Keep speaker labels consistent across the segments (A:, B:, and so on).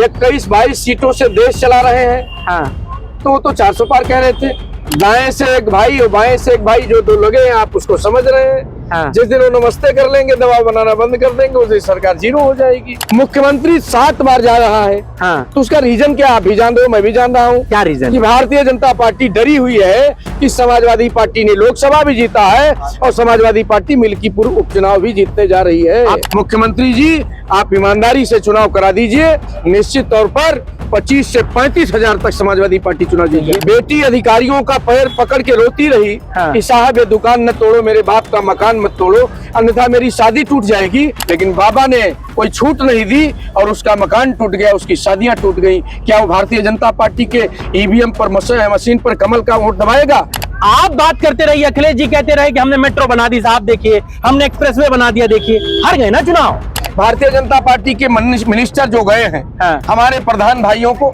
A: 21-22 सीटों से देश चला रहे हैं।
B: हाँ।
A: तो वो तो 400 पार कह रहे थे। दाएं से एक भाई और बाएं से एक भाई, जो दो लगे हैं आप उसको समझ रहे हैं।
B: हाँ।
A: जिस दिन वो नमस्ते कर लेंगे, दबाव बनाना बंद कर देंगे, उस दिन सरकार जीरो हो जाएगी। मुख्यमंत्री 7 बार जा रहा है।
B: हाँ।
A: तो उसका रीजन क्या आप भी जान रहे हो, मैं भी जान रहा हूँ।
B: क्या रीजन?
A: कि भारतीय जनता पार्टी डरी हुई है कि समाजवादी पार्टी ने लोकसभा भी जीता है और समाजवादी पार्टी मिल्कीपुर उपचुनाव भी जीतने जा रही है। मुख्यमंत्री जी, आप ईमानदारी से चुनाव करा दीजिए, निश्चित तौर पर 25 से 35 हजार तक समाजवादी पार्टी चुनाव जीतेगी। बेटी अधिकारियों का पैर पकड़ के रोती रही कि साहब ये दुकान न तोड़ो, मेरे बाप का मकान मत तोड़ो, अन्यथा मेरी शादी टूट जाएगी। लेकिन बाबा ने कोई छूट नहीं दी और उसका मकान टूट गया, उसकी शादियां टूट गई। क्या वो भारतीय जनता पार्टी के ईवीएम पर मशीन पर कमल का वोट दबाएगा?
B: आप बात करते रहिए, अखिलेश जी कहते रहे कि हमने मेट्रो बना दी, साहब देखिए हमने एक्सप्रेसवे बना दिया, देखिए हार गए ना चुनाव।
A: भारतीय जनता पार्टी के मिनिस्टर जो गए हैं, हमारे प्रधान भाइयों को,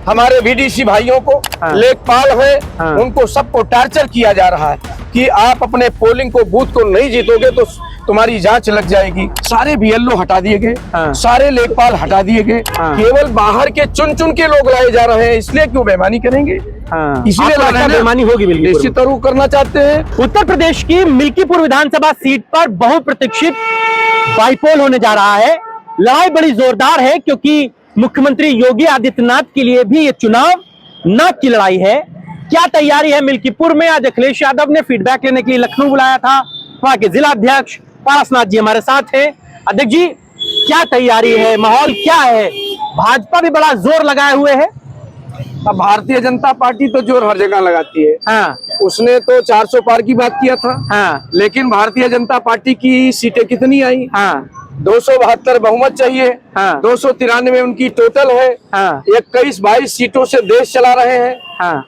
A: हमारे बीडीसी भाइयों को, लेखपाल है, उनको सबको टार्चर किया जा रहा है कि आप अपने पोलिंग को, बूथ को नहीं जीतोगे तो तुम्हारी जांच लग जाएगी। सारे बीएलओ हटा दिए गए, सारे लेखपाल हटा दिए गए, केवल बाहर के चुन चुन के लोग लाए जा रहे हैं। इसलिए क्यों बेईमानी करेंगे? इसलिए
B: बेईमानी होगी।
A: निश्चित रूप करना चाहते हैं।
B: उत्तर प्रदेश की मिल्कीपुर विधानसभा सीट पर बहुप्रतीक्षित बाईपोल होने जा रहा है। लड़ाई बड़ी जोरदार है क्योंकि मुख्यमंत्री योगी आदित्यनाथ के लिए भी ये चुनाव नाक की लड़ाई है। क्या तैयारी है मिल्कीपुर में? आज अखिलेश यादव ने फीडबैक लेने के लिए लखनऊ बुलाया था। वहां के जिला अध्यक्ष पारसनाथ जी हमारे साथ हैं। अध्यक्ष जी, क्या तैयारी है, माहौल क्या है? भाजपा भी बड़ा जोर लगाए हुए है।
A: अब भारतीय जनता पार्टी तो जोर हर जगह लगाती है।
B: हाँ।
A: उसने तो 400 पार की बात किया था।
B: हाँ।
A: लेकिन भारतीय जनता पार्टी की सीटें कितनी आई?
B: हाँ।
A: 272 बहुमत चाहिए।
B: हाँ।
A: 293 उनकी टोटल है।
B: हाँ।
A: 21-22 सीटों से देश चला रहे हैं।
B: हाँ।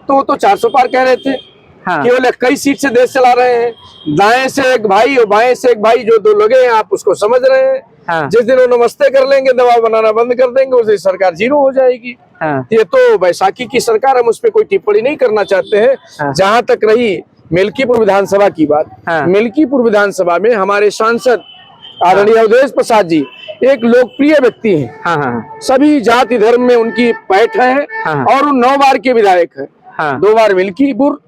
A: तो वो तो 400 पार कह रहे थे।
B: हाँ।
A: केवल 21 सीट से देश चला रहे हैं। दाएं से एक भाई और बाएं से एक भाई, जो दो लगे हैं आप उसको समझ रहे हैं।
B: हाँ।
A: जिस दिन वो नमस्ते कर लेंगे, दबाव बनाना बंद कर देंगे, उस दिन सरकार जीरो हो जाएगी।
B: हाँ।
A: ये तो बैसाखी की सरकार, हम उस पर कोई टिप्पणी नहीं करना चाहते हैं।
B: हाँ।
A: जहां तक रही मिल्कीपुर विधानसभा की बात,
B: हाँ।
A: मिल्कीपुर विधानसभा में हमारे सांसद आदरणीय अवधेश प्रसाद जी एक लोकप्रिय व्यक्ति हैं।
B: हाँ। हाँ।
A: सभी जाति धर्म में उनकी पैठ है।
B: हाँ।
A: और वो 9 बार के विधायक है।
B: हाँ।
A: 2 बार मिल्कीपुर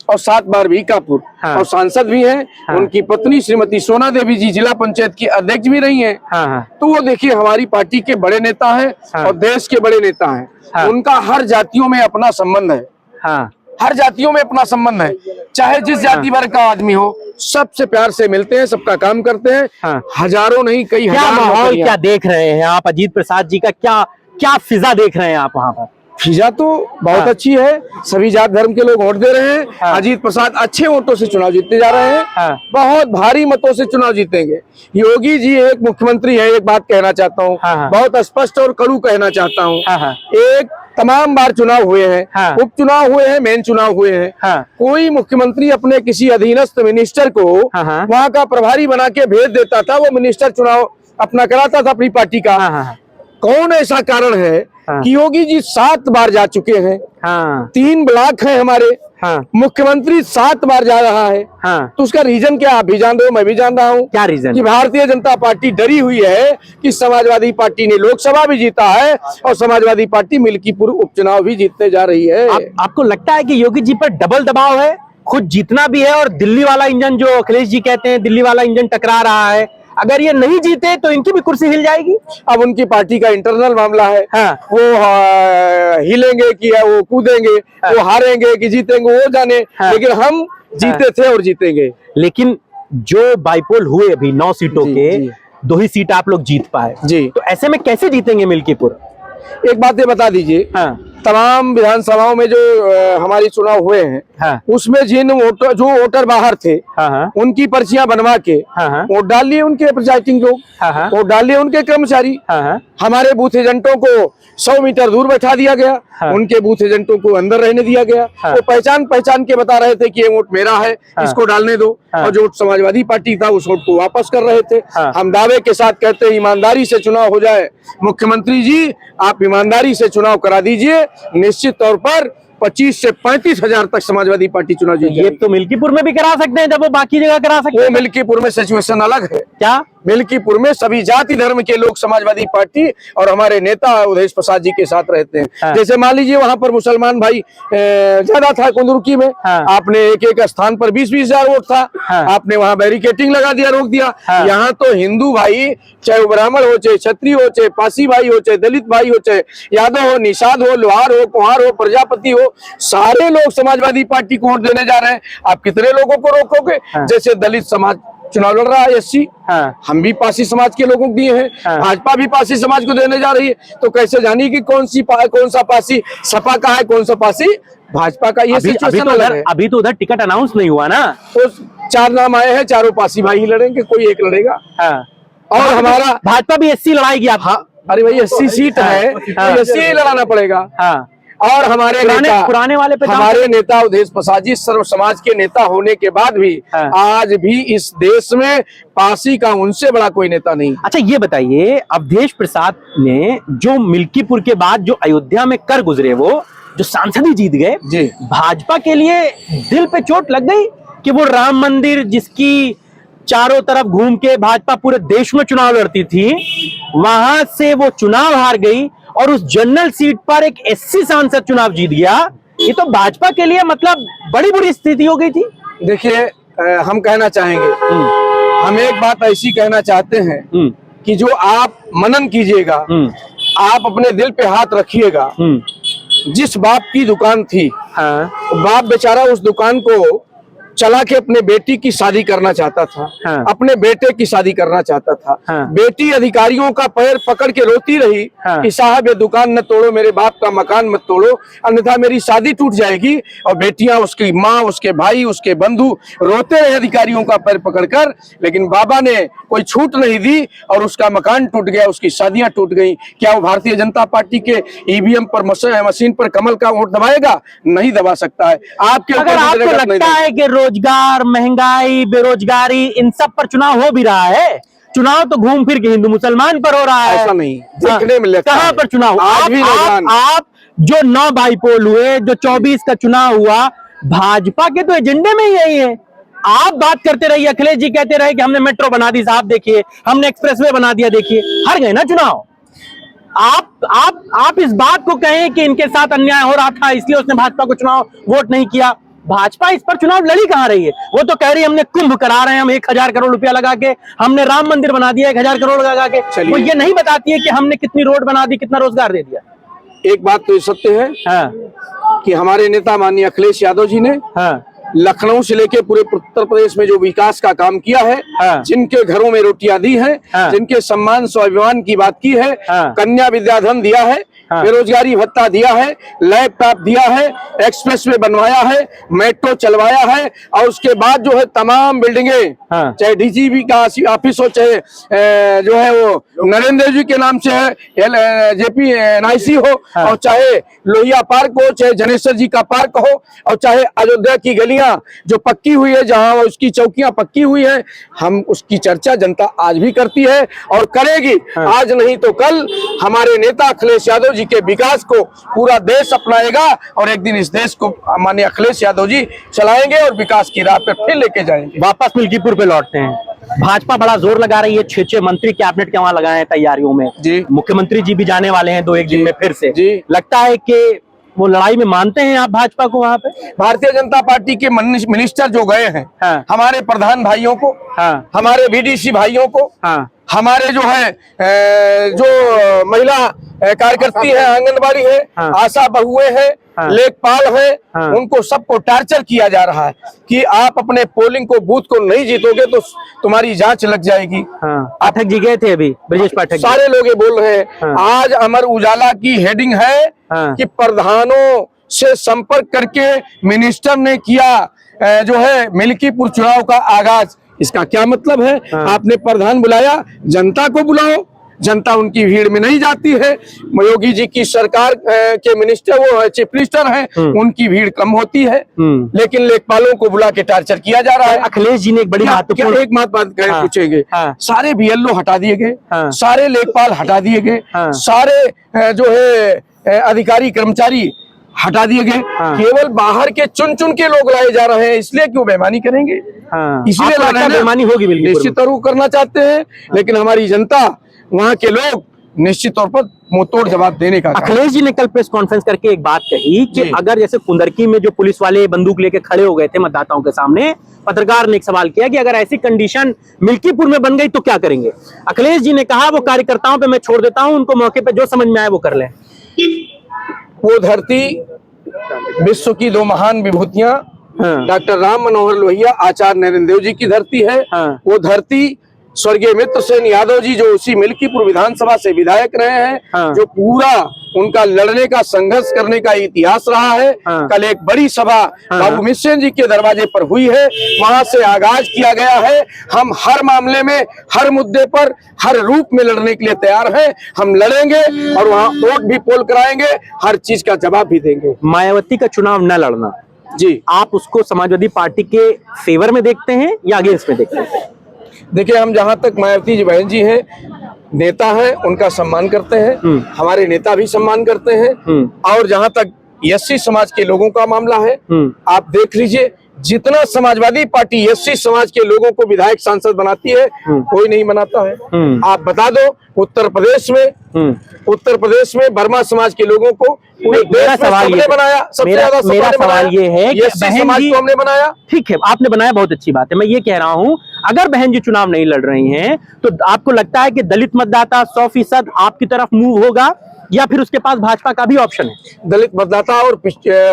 A: और 7 बार बीकापुर।
B: हाँ।
A: और सांसद भी हैं।
B: हाँ।
A: उनकी पत्नी श्रीमती सोना देवी जी जिला पंचायत की अध्यक्ष भी रही हैं।
B: हाँ।
A: तो वो देखिए हमारी पार्टी के बड़े नेता हैं।
B: हाँ।
A: और देश के बड़े नेता हैं।
B: हाँ।
A: उनका हर जातियों में अपना संबंध है।
B: हाँ।
A: हर जातियों में अपना संबंध है, चाहे जिस जाति वर्ग का आदमी हो, सबसे प्यार से मिलते हैं, सबका काम करते हैं।
B: हाँ।
A: हजारों नहीं, कई
B: क्या
A: हजार
B: माहौल क्या देख रहे हैं आप? अजीत प्रसाद जी का क्या फिजा देख रहे हैं आप वहाँ पर?
A: फिजा तो बहुत
B: हाँ।
A: अच्छी है। सभी जात धर्म के लोग वोट दे रहे हैं।
B: हाँ।
A: अजीत प्रसाद अच्छे वोटों से चुनाव जीतते जा रहे हैं।
B: हाँ।
A: बहुत भारी मतों से चुनाव जीतेंगे। योगी जी एक मुख्यमंत्री है, एक बात कहना चाहता हूँ।
B: हाँ।
A: बहुत स्पष्ट और कड़ू कहना चाहता हूँ।
B: हाँ।
A: एक तमाम बार चुनाव हुए हैं।
B: हाँ।
A: उपचुनाव हुए हैं, मेन चुनाव हुए हैं।
B: हाँ।
A: कोई मुख्यमंत्री अपने किसी अधीनस्थ मिनिस्टर को
B: हाँ।
A: वहाँ का प्रभारी बना के भेज देता था, वो मिनिस्टर चुनाव अपना कराता था अपनी पार्टी का।
B: हाँ।
A: कौन ऐसा कारण है कि योगी जी 7 बार जा चुके हैं?
B: हाँ।
A: 3 ब्लॉक हैं हमारे।
B: हाँ।
A: मुख्यमंत्री 7 बार जा रहा है।
B: हाँ।
A: तो उसका रीजन क्या आप भी जान रहे हो, मैं भी जान रहा हूँ।
B: क्या रीजन?
A: कि भारतीय जनता पार्टी डरी हुई है कि समाजवादी पार्टी ने लोकसभा भी जीता है और समाजवादी पार्टी मिल्कीपुर उपचुनाव भी जीतने जा रही है।
B: आपको लगता है कि योगी जी पर डबल दबाव है? खुद जीतना भी है और दिल्ली वाला इंजन, जो अखिलेश जी कहते हैं दिल्ली वाला इंजन टकरा रहा है, अगर ये नहीं जीते तो इनकी भी कुर्सी हिल जाएगी।
A: अब उनकी पार्टी का इंटरनल मामला है।
B: हाँ।
A: वो हिलेंगे कि वो कूदेंगे, वो हारेंगे कि जीतेंगे, वो जाने।
B: हाँ।
A: लेकिन हम जीते थे और जीतेंगे।
B: लेकिन जो बाईपोल हुए अभी 9 सीटों के,
A: जी।
B: 2 ही सीट आप लोग जीत पाए
A: जी।
B: तो ऐसे में कैसे जीतेंगे मिल्कीपुर?
A: एक बात ये बता दीजिए।
B: हाँ।
A: तमाम विधानसभाओं में जो हमारी चुनाव हुए हैं,
B: हाँ।
A: उसमें जिन जो वोटर बाहर थे,
B: हाँ।
A: उनकी पर्चियां बनवा के
B: हाँ।
A: वोट डाल लिए उनके प्रिजाइडिंग लोग।
B: हाँ।
A: वोट डाल लिए उनके कर्मचारी।
B: हाँ।
A: हमारे बूथ एजेंटों को 100 मीटर दूर बैठा दिया गया।
B: हाँ।
A: उनके बूथ एजेंटों को अंदर रहने दिया गया।
B: हाँ।
A: वो पहचान के बता रहे थे कि ये वोट मेरा है,
B: हाँ।
A: इसको डालने दो।
B: हाँ।
A: और जो वोट समाजवादी पार्टी था उस वोट को वापस कर रहे थे।
B: हाँ।
A: हम दावे के साथ कहते हैं ईमानदारी से चुनाव हो जाए। मुख्यमंत्री जी, आप ईमानदारी से चुनाव करा दीजिए, निश्चित तौर पर 25 से 35 हजार तक समाजवादी पार्टी चुनाव जीतेगी।
B: ये तो मिल्कीपुर में भी करा सकते हैं जब वो बाकी जगह करा सकते
A: वो
B: हैं।
A: मिल्कीपुर में सिचुएशन अलग है।
B: क्या?
A: मिल्कीपुर में सभी जाति धर्म के लोग समाजवादी पार्टी और हमारे नेता उदेश प्रसाद जी के साथ रहते हैं।
B: हाँ।
A: जैसे मान लीजिए वहां पर मुसलमान भाई ज्यादा था कुंदरुकी में,
B: हाँ।
A: आपने एक स्थान पर 20-20 हजार वोट था,
B: हाँ।
A: आपने वहां बैरिकेटिंग लगा दिया, रोक दिया।
B: हाँ।
A: यहाँ तो हिंदू भाई, चाहे वो ब्राह्मण हो, चाहे क्षत्रिय हो, चाहे पासी भाई हो, चाहे दलित भाई हो, चाहे यादव हो, निषाद हो, लोहार हो, कुम्हार हो, प्रजापति हो, सारे लोग समाजवादी पार्टी को वोट देने जा रहे हैं। आप कितने लोगों को रोकोगे?
B: हाँ।
A: जैसे दलित समाज चुनाव लड़ रहा है एससी,
B: हाँ।
A: हम भी पासी समाज के लोगों को दिए हैं,
B: हाँ।
A: भाजपा भी पासी समाज को देने जा रही है, तो कैसे जानी कि कौन सा पासी सपा का है, कौन सा पासी भाजपा का? ये सिचुएशन अलग है।
B: अभी तो उधर टिकट अनाउंस नहीं हुआ ना,
A: तो 4 नाम आए हैं, चारों पासी भाई ही लड़ेंगे, कोई एक लड़ेगा।
B: हाँ।
A: और हमारा
B: भाजपा भी एससी लड़ाएगी आप?
A: हाँ, अरे भाई 80 सीट है, तो 80 ही लड़ाना पड़ेगा।
B: हाँ।
A: और हमारे
B: पुराने वाले पे
A: हमारे नेता उदेश प्रसाद जी सर्व समाज के नेता होने के बाद भी
B: हाँ।
A: आज भी इस देश में पासी का उनसे बड़ा कोई नेता नहीं।
B: अच्छा ये बताइए, अवधेश प्रसाद ने जो मिल्कीपुर के बाद जो अयोध्या में कर गुजरे, वो जो सांसद ही जीत गए
A: जी,
B: भाजपा के लिए दिल पे चोट लग गई कि वो राम मंदिर जिसकी चारों तरफ घूम के भाजपा पूरे देश में चुनाव लड़ती थी, वहां से वो चुनाव हार गई और उस जनरल सीट पर एक एससी सांसद चुनाव जीत गया। ये तो भाजपा के लिए मतलब बड़ी बुरी स्थिति हो गई थी।
A: देखिए हम कहना चाहेंगे, हम एक बात ऐसी कहना चाहते हैं कि जो आप मनन कीजिएगा, आप अपने दिल पे हाथ रखिएगा। जिस बाप की दुकान थी,
B: हाँ।
A: बाप बेचारा उस दुकान को चला के अपने बेटी की शादी करना चाहता था,
B: हाँ।
A: अपने बेटे की शादी करना चाहता था।
B: हाँ।
A: बेटी अधिकारियों का पैर पकड़ के रोती रही
B: हाँ।
A: कि साहब ये दुकान न तोड़ो, मेरे बाप का मकान मत तोड़ो, अन्यथा मेरी शादी टूट जाएगी। और बेटियां, उसकी माँ, उसके भाई, उसके बंधु रोते रहे अधिकारियों का पैर पकड़कर, लेकिन बाबा ने कोई छूट नहीं दी और उसका मकान टूट गया, उसकी शादियां टूट गई। क्या वो भारतीय जनता पार्टी के ईवीएम पर मशीन पर कमल का वोट दबाएगा? नहीं दबा सकता है। आपके
B: अगर आपको लगता है कि रोजगार, महंगाई, बेरोजगारी, इन सब पर चुनाव हो भी रहा है, चुनाव तो घूम फिर के हिंदू मुसलमान पर हो रहा है।
A: ऐसा नहीं देखने में लगता।
B: कहां पर चुनाव?
A: आज भी
B: आप जो 9 बाईपोल हुए, जो 24 का चुनाव हुआ, भाजपा के तो एजेंडे में ही यही है। आप बात करते रहिए, अखिलेश जी कहते रहे कि हमने मेट्रो बना दी, साहब देखिए, हमने एक्सप्रेसवे बना दिया, देखिए, हार गए ना चुनाव। आप इस बात को कहें कि इनके साथ अन्याय हो रहा था इसलिए उसने भाजपा को चुनाव वोट नहीं किया। भाजपा इस पर चुनाव लड़ी कहां रही है? वो तो कह रही है हमने कुंभ करा रहे हैं, हम 1000 करोड़ रुपया लगा के, हमने राम मंदिर बना दिया 1000 करोड़ लगा के। वो ये नहीं बताती है कि हमने कितनी रोड बना दी, कितना रोजगार दे दिया।
A: एक बात तो सत्य है,
B: हाँ।
A: कि हमारे नेता माननीय अखिलेश यादव जी ने,
B: हाँ।
A: लखनऊ से लेके पूरे उत्तर प्रदेश में जो विकास का काम किया है,
B: हाँ।
A: जिनके घरों में रोटियां दी हैं,
B: हाँ।
A: जिनके सम्मान स्वाभिमान की बात की है,
B: हाँ।
A: कन्या विद्याधन दिया है,
B: हाँ।
A: बेरोजगारी भत्ता दिया है, लैपटॉप दिया है, एक्सप्रेसवे बनवाया है, मेट्रो चलवाया है, और उसके बाद जो है तमाम बिल्डिंगें,
B: हाँ।
A: चाहे डीजीपी का ऑफिस हो, चाहे जो है वो नरेंद्र जी के नाम से है जेपी NIC हो,
B: हाँ।
A: और चाहे लोहिया पार्क हो, चाहे जनेश्वर जी का पार्क हो, और चाहे अयोध्या की गलियां जो पक्की हुई है, जहां उसकी चौकियां पक्की हुई है, हम उसकी चर्चा जनता आज भी करती है और करेगी।
B: हाँ।
A: आज नहीं तो कल हमारे नेता अखिलेश यादव जी के विकास को पूरा देश अपनाएगा और एक दिन इस देश को माननीय अखिलेश यादव जी चलाएंगे और विकास की राह पे फिर लेके जाएंगे।
B: वापस मिल्कीपुर पे लौटते हैं। भाजपा बड़ा जोर लगा रही है, 6 मंत्री कैबिनेट के वहां लगाए हैं तैयारियों में
A: जी।
B: मुख्यमंत्री जी भी जाने वाले हैं 2-1 दिन में फिर से
A: जी।
B: लगता है कि वो लड़ाई में मानते हैं आप भाजपा को वहां पे?
A: भारतीय जनता पार्टी के मिनिस्टर जो गए हैं,
B: हाँ।
A: हमारे प्रधान भाइयों को,
B: हाँ।
A: हमारे BDC भाइयों को,
B: हाँ।
A: हमारे जो है जो महिला कार्यकर्ती है, आंगनबाड़ी है,
B: हाँ।
A: आशा बहुएं हैं,
B: हाँ।
A: लेखपाल है,
B: हाँ।
A: उनको सबको टार्चर किया जा रहा है कि आप अपने पोलिंग को बूथ को नहीं जीतोगे तो तुम्हारी जांच लग जाएगी।
B: हाँ। पाठक जी गए थे अभी, ब्रजेश पाठक जी।
A: सारे लोग ये बोल रहे हैं।
B: हाँ।
A: आज अमर उजाला की हेडिंग है
B: हाँ।
A: कि प्रधानों से संपर्क करके मिनिस्टर ने किया जो है मिल्कीपुर चुनाव का आगाज। इसका क्या मतलब है?
B: हाँ।
A: आपने प्रधान बुलाया, जनता को बुलाओ, जनता उनकी भीड़ में नहीं जाती है। योगी जी की सरकार के मिनिस्टर वो चीफ मिनिस्टर हैं, उनकी भीड़ कम होती है, लेकिन लेखपालों को बुला के टार्चर किया जा रहा है।
B: अखिलेश जी ने एक बड़ी महत्वपूर्ण
A: एक बात
B: हाँ।
A: पूछेंगे,
B: हाँ।
A: सारे BLO हटा दिए गए,
B: हाँ।
A: सारे लेखपाल हटा दिए गए,
B: हाँ।
A: सारे जो है अधिकारी कर्मचारी हटा दिए गए,
B: हाँ।
A: केवल बाहर के चुन चुन के लोग लाए जा रहे हैं, इसलिए क्यों बेईमानी करेंगे?
B: हाँ।
A: इसीलिए
B: आपको
A: लड़
B: लगता
A: रहे
B: है
A: हैं ना।
B: बेईमानी होगी मिल्कीपुर में?
A: निश्चित तौर पर करना चाहते हैं, लेकिन हमारी जनता, वहाँ के लोग निश्चित तौर पर मुंहतोड़ जवाब देने का काम।
B: अखिलेश जी ने कल प्रेस कॉन्फ्रेंस करके एक बात कही कि
A: जी।
B: अगर जैसे कुंदरकी में जो पुलिस वाले बंदूक लेके खड़े हो गए थे मतदाताओं के सामने, पत्रकार ने एक सवाल किया कि अगर ऐसी कंडीशन मिल्कीपुर में बन गई तो क्या करेंगे? अखिलेश जी ने कहा वो कार्यकर्ताओं पे मैं छोड़ देता हूं, उनको मौके पे जो समझ में आए वो कर लें।
A: वो धरती विश्व की दो महान विभूतियां
B: हाँ।
A: डॉक्टर राम मनोहर लोहिया, आचार्य नरेंद्र देव जी की धरती है।
B: हाँ।
A: वो धरती स्वर्गीय मित्र सेन यादव जी, जो उसी मिल्कीपुर विधानसभा से विधायक रहे हैं,
B: हाँ।
A: जो पूरा उनका लड़ने का, संघर्ष करने का इतिहास रहा है।
B: हाँ।
A: कल एक बड़ी सभा बाबू मिश्र जी के दरवाजे पर हुई है, वहां से आगाज किया गया है। हम हर मामले में, हर मुद्दे पर, हर रूप में लड़ने के लिए तैयार हैं। हम लड़ेंगे और वहां वोट भी पोल कराएंगे, हर चीज का जवाब भी देंगे।
B: मायावती का चुनाव न लड़ना,
A: जी,
B: आप उसको समाजवादी पार्टी के फेवर में देखते हैं या अगेंस्ट में देखते हैं?
A: देखिए, हम जहां तक मायावती जी बहन जी हैं, नेता हैं, उनका सम्मान करते हैं, हमारे नेता भी सम्मान करते हैं। और जहां तक एससी समाज के लोगों का मामला है, आप देख लीजिए, जितना समाजवादी पार्टी एससी समाज के लोगों को विधायक सांसद बनाती है, कोई नहीं बनाता है। आप बता दो, उत्तर प्रदेश में वर्मा समाज के लोगों को पूरे देश में सबने बनाया, सबसे ज्यादा
B: मेरा सवाल ये है कि
A: एससी समाज को हमने बनाया।
B: ठीक है, आपने बनाया, बहुत अच्छी बात है। मैं ये कह रहा हूं, अगर बहन जी चुनाव नहीं लड़ रही हैं तो आपको लगता है कि दलित मतदाता 100% आपकी तरफ मूव होगा या फिर उसके पास भाजपा का भी ऑप्शन है?
A: दलित मतदाता और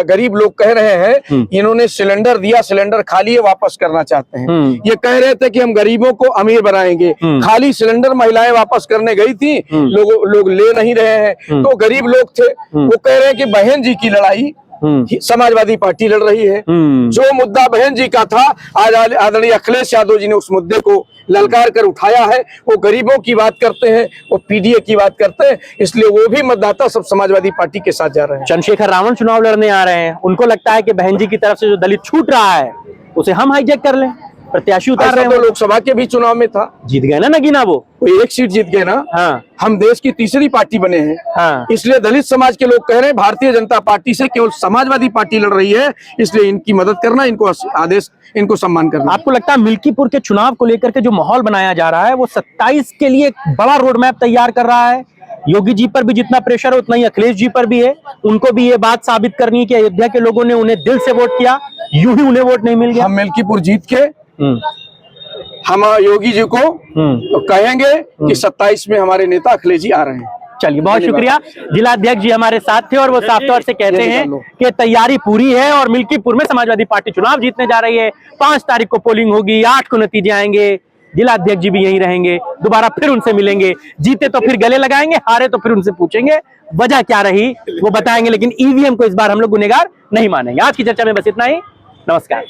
A: गरीब लोग कह रहे हैं, इन्होंने सिलेंडर दिया, सिलेंडर खाली है, वापस करना चाहते हैं। ये कह रहे थे कि हम गरीबों को अमीर बनाएंगे, खाली सिलेंडर महिलाएं वापस करने गई थी, लोग ले नहीं रहे हैं। तो गरीब लोग थे, वो कह रहे हैं कि बहन जी की लड़ाई समाजवादी पार्टी लड़ रही है। जो मुद्दा बहन जी का था, आज आदरणीय अखिलेश यादव जी ने उस मुद्दे को ललकार कर उठाया है। वो गरीबों की बात करते हैं, वो पीडीए की बात करते हैं, इसलिए वो भी मतदाता सब समाजवादी पार्टी के साथ जा रहे हैं।
B: चंद्रशेखर रावण चुनाव लड़ने आ रहे हैं, उनको लगता है कि बहन जी की तरफ से जो दलित छूट रहा है उसे हम हाईजैक कर लें, प्रत्याशी उतार रहे हैं।
A: तो लोकसभा के भी चुनाव में था,
B: जीत गए ना नगीना, वो
A: एक सीट जीत गए ना।
B: हाँ।
A: हम देश की तीसरी पार्टी बने हैं।
B: हाँ।
A: इसलिए दलित समाज के लोग कह रहे हैं, भारतीय जनता पार्टी से केवल समाजवादी पार्टी लड़ रही है, इसलिए इनकी मदद करना, इनको आदेश, इनको सम्मान करना।
B: आपको लगता है मिल्कीपुर के चुनाव को लेकर के जो माहौल बनाया जा रहा है वो 27 के लिए एक बड़ा रोड मैप तैयार कर रहा है? योगी जी पर भी जितना प्रेशर है उतना ही अखिलेश जी पर भी है। उनको भी ये बात साबित करनी है कि अयोध्या के लोगों ने उन्हें दिल से वोट किया, यूं ही उन्हें वोट नहीं मिल गया।
A: हम मिल्कीपुर जीत के हम योगी जी को कहेंगे कि 27 में हमारे नेता अखिलेश जी आ रहे हैं।
B: चलिए, बहुत शुक्रिया। जिला अध्यक्ष जी हमारे साथ थे और वो साफ तौर से कहते हैं कि तैयारी पूरी है और मिल्कीपुर में समाजवादी पार्टी चुनाव जीतने जा रही है। 5 तारीख को पोलिंग होगी, 8 को नतीजे आएंगे। जिला अध्यक्ष जी भी यहीं रहेंगे, दोबारा फिर उनसे मिलेंगे। जीते तो फिर गले लगाएंगे, हारे तो फिर उनसे पूछेंगे वजह क्या रही, वो बताएंगे। लेकिन ईवीएम को इस बार हम लोग गुनहगार नहीं मानेंगे। आज की चर्चा में बस इतना ही। नमस्कार।